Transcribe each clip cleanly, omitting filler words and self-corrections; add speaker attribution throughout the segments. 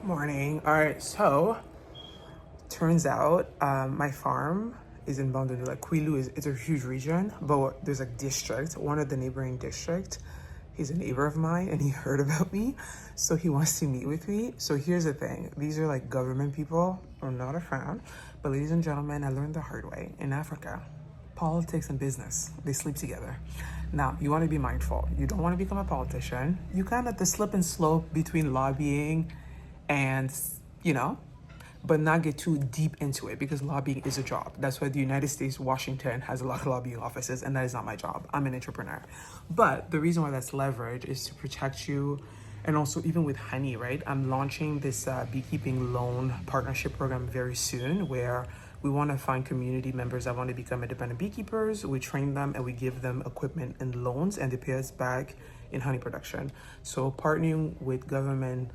Speaker 1: Morning. All right, so turns out my farm is in Bandundu. Like Kwilu is it's a huge region, but there's a district, one of the neighboring district. He's a neighbor of mine and he heard about me, so he wants to meet with me. So here's the thing: these are like government people. I'm not a fan, but ladies and gentlemen, I learned the hard way in Africa. Politics and business, they sleep together. Now, you want to be mindful. You don't want to become a politician. You kind of have to slip and slope between lobbying and, you know, but not get too deep into it because lobbying is a job. That's why the United States, Washington has a lot of lobbying offices, and that is not my job. I'm an entrepreneur. But the reason why that's leverage is to protect you. And also, even with honey, right? I'm launching this beekeeping loan partnership program very soon where we want to find community members that want to become independent beekeepers. We train them and we give them equipment and loans, and they pay us back in honey production. So partnering with government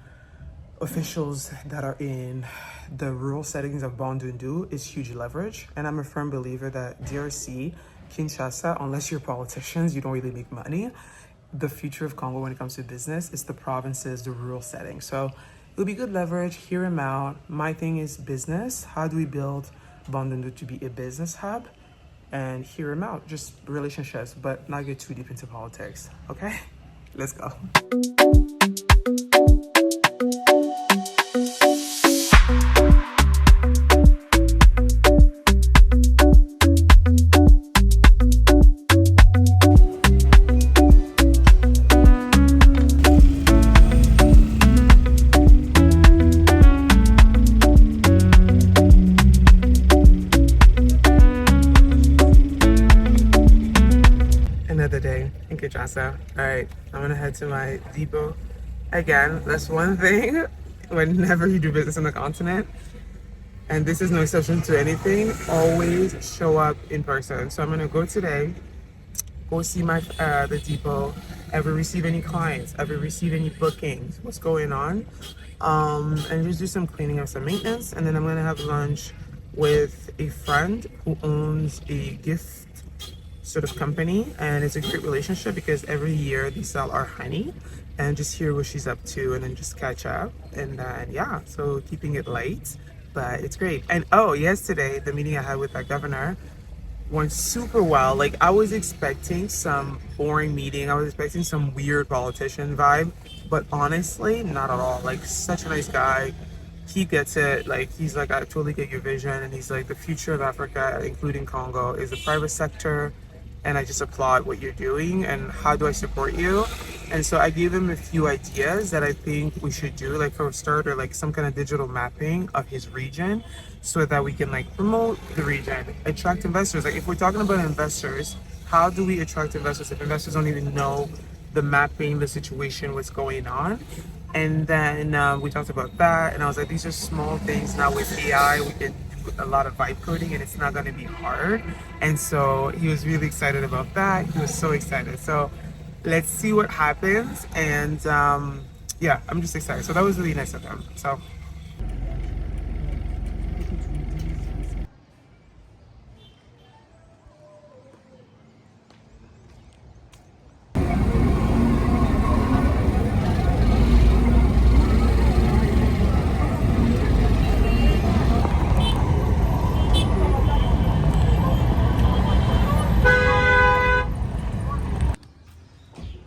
Speaker 1: officials that are in the rural settings of Bandundu is huge leverage. And I'm a firm believer that DRC, Kinshasa, unless you're politicians, you don't really make money. The future of Congo when it comes to business is the provinces, the rural setting. So it'll be good leverage, hear him out. My thing is business. How do we build Bandundu to be a business hub? And hear him out, just relationships, but not get too deep into politics, okay? Let's go. Another day in Kinshasa. All right, I'm gonna head to my depot again. That's one thing whenever you do business on the continent, and this is no exception to anything. Always show up in person. So I'm gonna go today, go see my the depot. Ever receive any clients? Ever receive any bookings? What's going on? And just do some cleaning up, some maintenance, and then I'm gonna have lunch with a friend who owns a gift sort of company, and it's a great relationship because every year they sell our honey, and just hear what she's up to and then just catch up. And then yeah, so keeping it light, but it's great. And oh, yesterday the meeting I had with that governor went super well. Like I was expecting some boring meeting, I was expecting some weird politician vibe, but honestly not at all. Like such a nice guy, he gets it. Like he's like, I totally get your vision, and he's like, the future of Africa, including Congo, is the private sector, and I just applaud what you're doing, and how do I support you? And so I gave him a few ideas that I think we should do, like for a starter, like some kind of digital mapping of his region so that we can like promote the region, attract investors. Like if we're talking about investors, how do we attract investors if investors don't even know the mapping, the situation, what's going on? And then we talked about that, and I was like, these are small things. Now with AI, we can a lot of vibe coding and it's not going to be hard. And so he was really excited about that. He was so excited. So let's see what happens. And yeah, I'm just excited. So that was really nice of him. So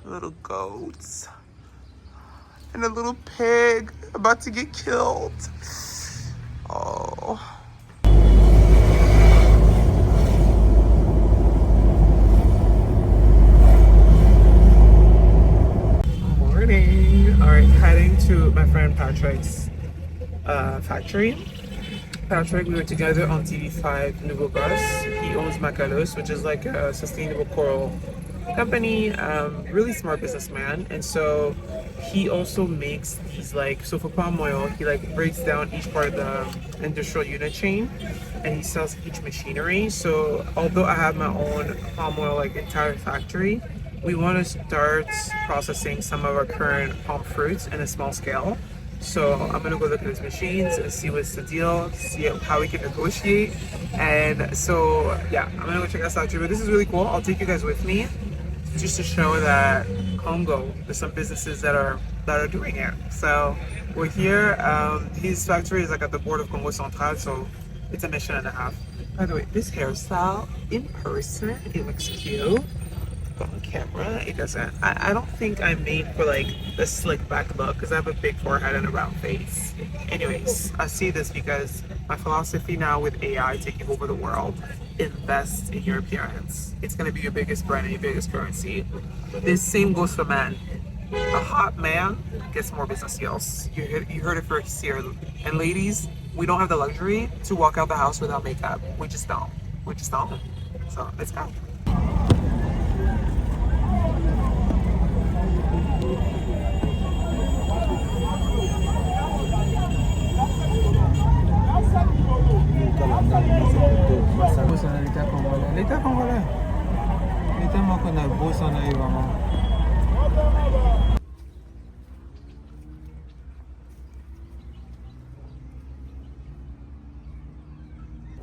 Speaker 1: little goats and a little pig about to get killed. Oh. Morning. All right, heading to my friend Patrick's factory. Patrick, we were together on TV5 Nouveau Bus. He owns Macalos, which is like a sustainable coral company, really smart businessman. And so he also makes these like, so for palm oil, he like breaks down each part of the industrial unit chain, and he sells each machinery. So although I have my own palm oil like entire factory, we want to start processing some of our current palm fruits in a small scale. So I'm gonna go look at his machines and see what's the deal, see how we can negotiate. And so yeah, I'm gonna go check this out too. But this is really cool. I'll take you guys with me just to show that Congo, there's some businesses that are that are doing it. So we're here. His factory is like at the border of Kongo Central, so it's a mission and a half. By the way, this hairstyle in person, it looks cute. But on camera, it doesn't. I don't think I'm made for like the slick back look because I have a big forehead and a round face. Anyways, I see this because my philosophy now with AI taking over the world, invest in your appearance. It's gonna be your biggest brand and your biggest currency. This same goes for men. A hot man gets more business deals. You heard it first here. And ladies, we don't have the luxury to walk out the house without makeup. We just don't. We just don't. So let's go.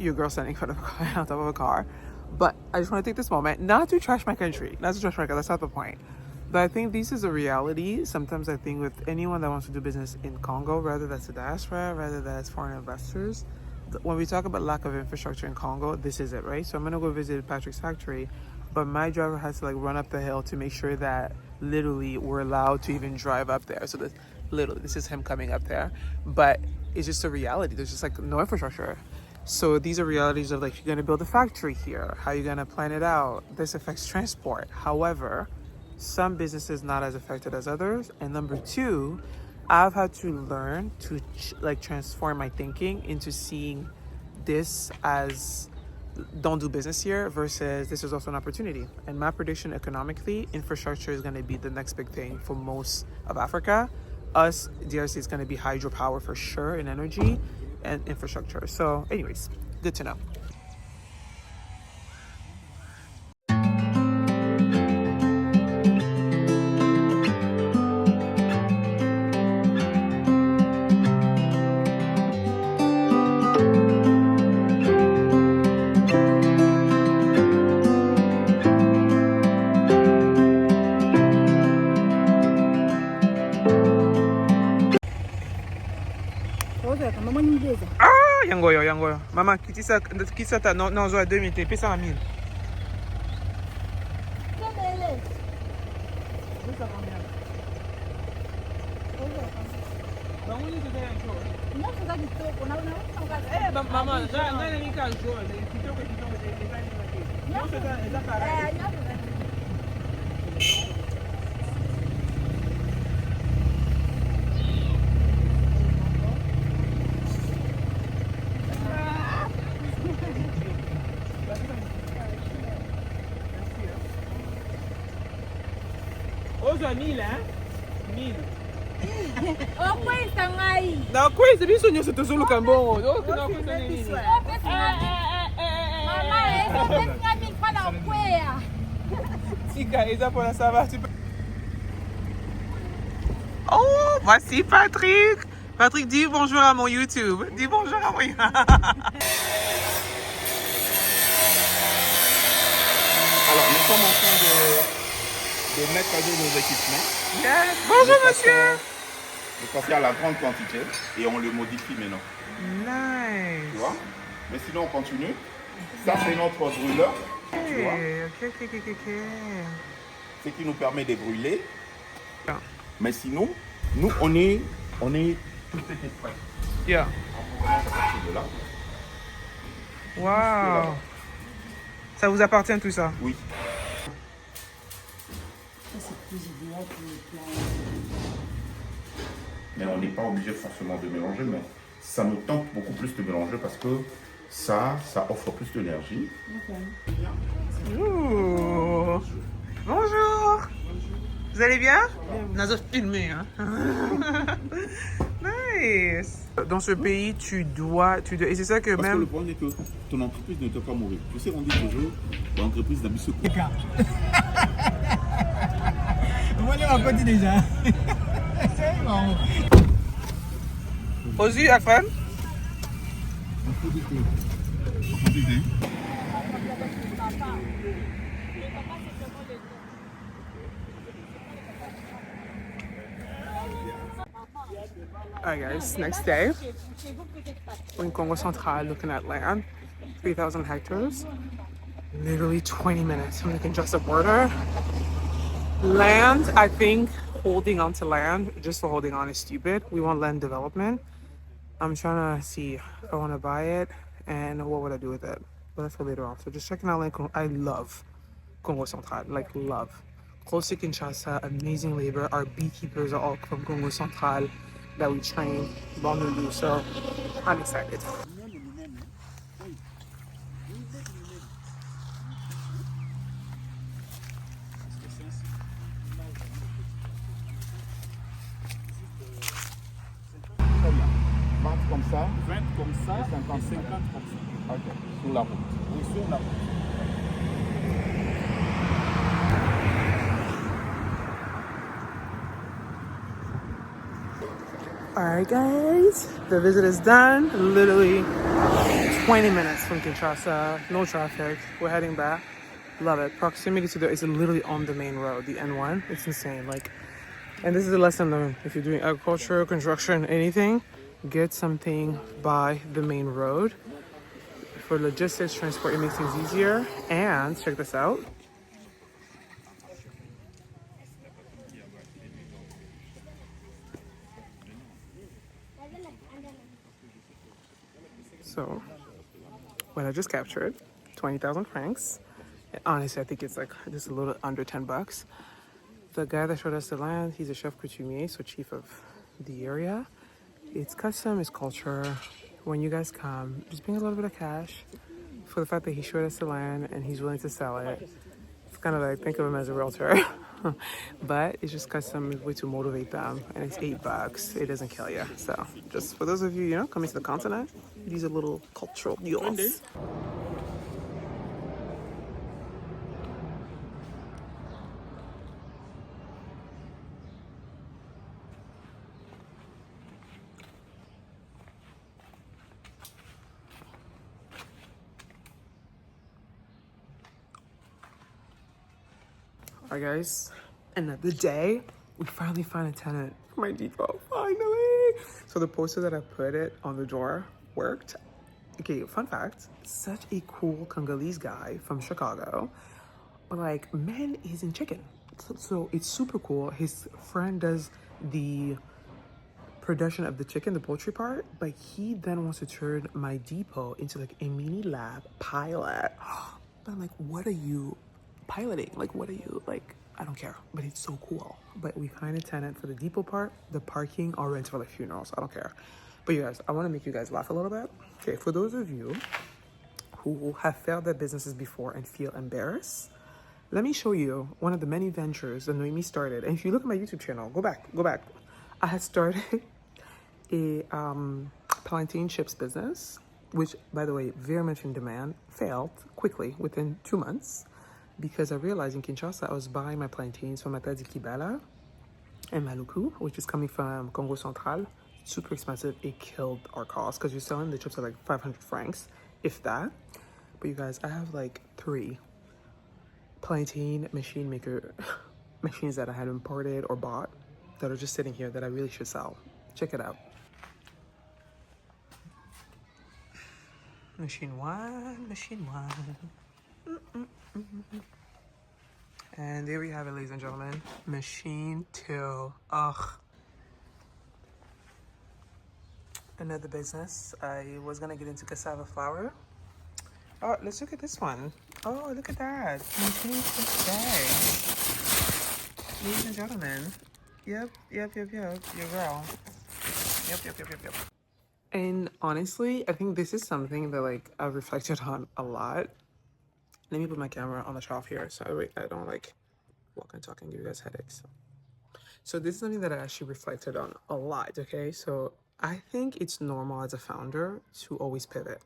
Speaker 1: Your girl standing in front of a car, on top of a car. But I just want to take this moment not to trash my country, not to trash my country. That's not the point. But I think this is a reality. Sometimes I think with anyone that wants to do business in Congo, whether that's the diaspora, whether that's foreign investors, when we talk about lack of infrastructure in Congo, this is it, right? So I'm gonna go visit Patrick's factory, but my driver has to like run up the hill to make sure that literally we're allowed to even drive up there. So this is him coming up there, but it's just a reality. There's just like no infrastructure. So these are realities of like, you're gonna build a factory here, how you're gonna plan it out. This affects transport. However, some businesses not as affected as others. And number two, I've had to learn to like transform my thinking into seeing this as don't do business here versus this is also an opportunity. And my prediction economically, infrastructure is going to be the next big thing for most of Africa. Us, DRC is going to be hydropower for sure in energy and infrastructure. So anyways, good to know. Ah, yangoyo. Maman, kitisa ta non zo 2 minutes, pesa 1000. Maman, Oza 1000, hein? 1000.
Speaker 2: Okwesa ngai.
Speaker 1: Na kwesa biso nyonso tozoluka mbongo. Na kwesa nini?
Speaker 2: Mama, eza 1000 francs na kweya.
Speaker 1: Tika, eza pour la savoir. Oh, voici Patrick. Patrick, dis bonjour à mon YouTube. Dis bonjour à mon YouTube.
Speaker 3: Alors, nous sommes en train de mettre à jour nos équipements.
Speaker 1: Yes. Bonjour, monsieur.
Speaker 3: Nous passons à la grande quantité et on le modifie maintenant.
Speaker 1: Nice.
Speaker 3: Tu vois? Mais sinon, on continue. Ça, c'est notre brûleur. Tu vois?
Speaker 1: Ok.
Speaker 3: Ce qui nous permet de brûler.
Speaker 1: Yeah.
Speaker 3: Mais sinon, nous, on est tout était prêt.
Speaker 1: Yeah.
Speaker 3: On commence à partir de là.
Speaker 1: Wow. Ça vous appartient tout ça?
Speaker 3: Oui. Mais on n'est pas obligé forcément de mélanger, mais ça nous tente beaucoup plus de mélanger parce que ça offre plus d'énergie.
Speaker 1: Ouh. Bonjour. Vous allez bien? On a filmé, hein? Nice. Dans ce pays, tu dois, et c'est ça que
Speaker 3: Parce
Speaker 1: même.
Speaker 3: que le problème est que ton entreprise ne doit pas mourir. Tu sais, on dit toujours, l'entreprise n'a plus ce coup.
Speaker 4: Moi, je m'en côté déjà. C'est bon.
Speaker 1: Aussi, Afan? Alright guys, next day. We're in Kongo Central looking at land. 3,000 hectares. Literally 20 minutes from the Kinshasa border. Land, I think holding on to land just for holding on is stupid. We want land development. I'm trying to see if I want to buy it and what would I do with it. But that's for later on. So just checking out land. I love Kongo Central, like love. Close to Kinshasa, amazing labor. Our beekeepers are all from Kongo Central that we train, Bonulu. So I'm excited.
Speaker 3: Comme ça,
Speaker 4: 20 comme ça,
Speaker 3: et 50
Speaker 4: et 50 comme ça.
Speaker 3: ok, sur la route.
Speaker 4: Oui, sur la route.
Speaker 1: Alright guys, the visit is done. Literally 20 minutes from Kinshasa, no traffic. We're heading back. Love it. Proximity to it's literally on the main road, the N1. It's insane. Like, and this is a lesson learned. If you're doing agriculture, construction, anything, get something by the main road. For logistics, transport, it makes things easier. And check this out. So, what I just captured, 20,000 francs. And honestly, I think it's like just a little under 10 bucks. The guy that showed us the land, he's a chef coutumier, so chief of the area. It's custom, it's culture. When you guys come, just bring a little bit of cash for the fact that he showed us the land and he's willing to sell it. It's kind of like, think of him as a realtor. But it's just custom, way to motivate them. And it's 8 bucks. It doesn't kill you. So just for those of you, you know, coming to the continent, these are little cultural deals. Alright guys, another day. We finally found a tenant for my depot, finally. So the poster that I put it on the door worked. Okay, fun fact, such a cool Congolese guy from Chicago, but like, man is in chicken. So it's super cool. His friend does the production of the chicken, the poultry part, but he then wants to turn my depot into like a mini lab pilot. But I'm like, what are you piloting? Like, what are you, like, I don't care, but it's so cool. But we find a tenant for the depot part, the parking, or rent for the funerals. I don't care. But you guys, I want to make you guys laugh a little bit. Okay, for those of you who have failed their businesses before and feel embarrassed, let me show you one of the many ventures that Nohemie started. And if you look at my YouTube channel, go back. I had started a plantain chips business, which, by the way, very much in demand, failed quickly within 2 months because I realized in Kinshasa I was buying my plantains from Matadi Kibala and Maluku, which is coming from Kongo Central. Super expensive. It killed our cost because you're selling the chips at like 500 francs, if that. But you guys, I have like 3 plantain machine maker machines that I had imported or bought that are just sitting here that I really should sell. Check it out. Machine 1, machine 1. And there we have it, ladies and gentlemen. Machine 2. Ugh. Another business. I was gonna get into cassava flour. Oh, let's look at this one. Oh, look at that. Machine 6 bag. Ladies and gentlemen. Yep. Your girl. Yep. And honestly, I think this is something that like I've reflected on a lot. Let me put my camera on the shelf here so I don't like walk and talk and give you guys headaches. So this is something that I actually reflected on a lot, okay? So I think it's normal as a founder to always pivot.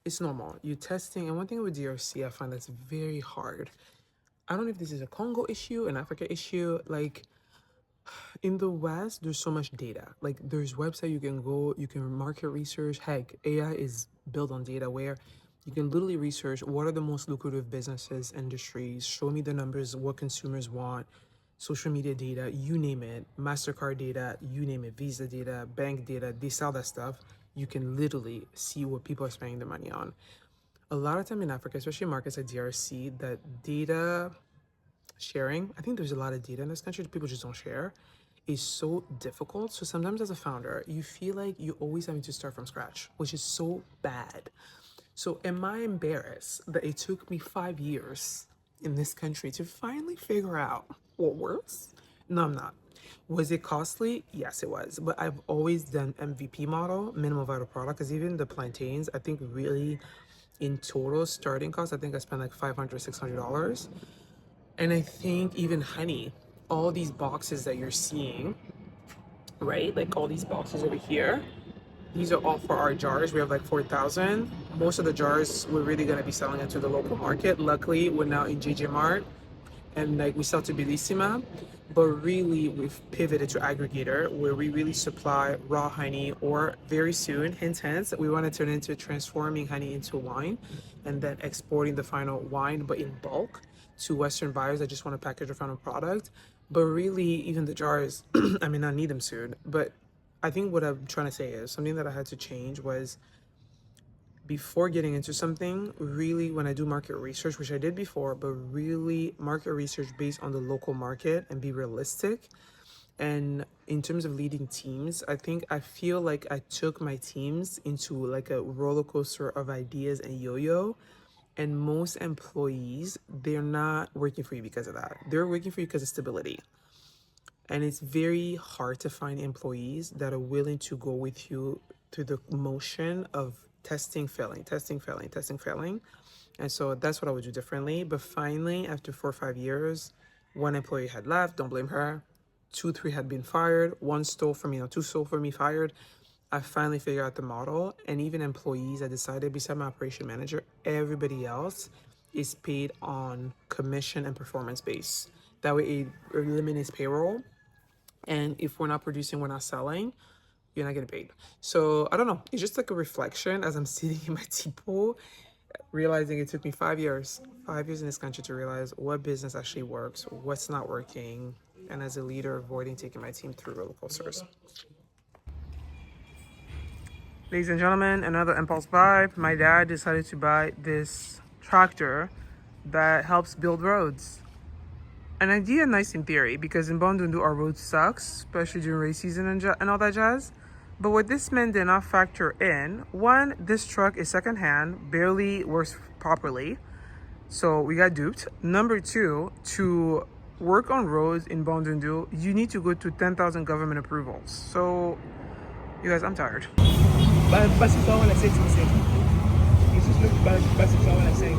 Speaker 1: It's normal. You're testing, and one thing with DRC I find that's very hard. I don't know if this is a Congo issue, an Africa issue, like in the West, there's so much data. Like there's website you can go, you can market research. Heck, AI is built on data where you can literally research what are the most lucrative businesses, industries, show me the numbers, what consumers want. social media data, you name it, MasterCard data, you name it, Visa data, bank data, they sell that stuff. You can literally see what people are spending their money on. A lot of time in Africa, especially markets like DRC, that data sharing, I think there's a lot of data in this country that people just don't share, is so difficult. So sometimes as a founder, you feel like you're always having to start from scratch, which is so bad. So am I embarrassed that it took me 5 years in this country to finally figure out what works? No, I'm not. Was it costly? Yes, it was. But I've always done MVP model, minimum viable product, because even the plantains, I think really in total starting cost, I think I spent like $500, $600. And I think even honey, all these boxes that you're seeing, right? Like all these boxes over here, these are all for our jars. We have like 4,000. Most of the jars we're really gonna be selling into the local market. Luckily, we're now in JJ Mart and like we sell to Bellissima, but really we've pivoted to aggregator where we really supply raw honey, or very soon, hint, we want to turn into transforming honey into wine and then exporting the final wine, but in bulk to Western buyers that just want to package the final product. But really, even the jars, I may not need them soon, but I think what I'm trying to say is something that I had to change was before getting into something, really when I do market research, which I did before, but really market research based on the local market and be realistic. And in terms of leading teams, I feel like I took my teams into like a roller coaster of ideas and yo-yo. And most employees, they're not working for you because of that. They're working for you because of stability. And it's very hard to find employees that are willing to go with you through the motion of testing, failing, testing, failing, testing, failing. And so that's what I would do differently. But finally, after 4 or 5 years, one employee had left, don't blame her. 2, 3 had been fired. 1 stole from me, 2 stole from me, fired. I finally figured out the model. And even employees, I decided beside my operation manager, everybody else is paid on commission and performance base. That way it eliminates payroll. And if we're not producing, we're not selling, you're not getting paid. So I don't know. It's just like a reflection as I'm sitting in my depot, realizing it took me 5 years in this country to realize what business actually works, what's not working, and as a leader, avoiding taking my team through roller coasters. Ladies and gentlemen, another impulse buy. My dad decided to buy this tractor that helps build roads. An idea nice in theory, because in Bandundu our road sucks, especially during race season and all that jazz. But what this man did not factor in, one, this truck is secondhand, barely works properly, so we got duped. Number 2, to work on roads in Bandundu, you need to go to 10,000 government approvals. So, you guys, I'm tired.
Speaker 4: But it's just look bad, but it's not what I'm saying.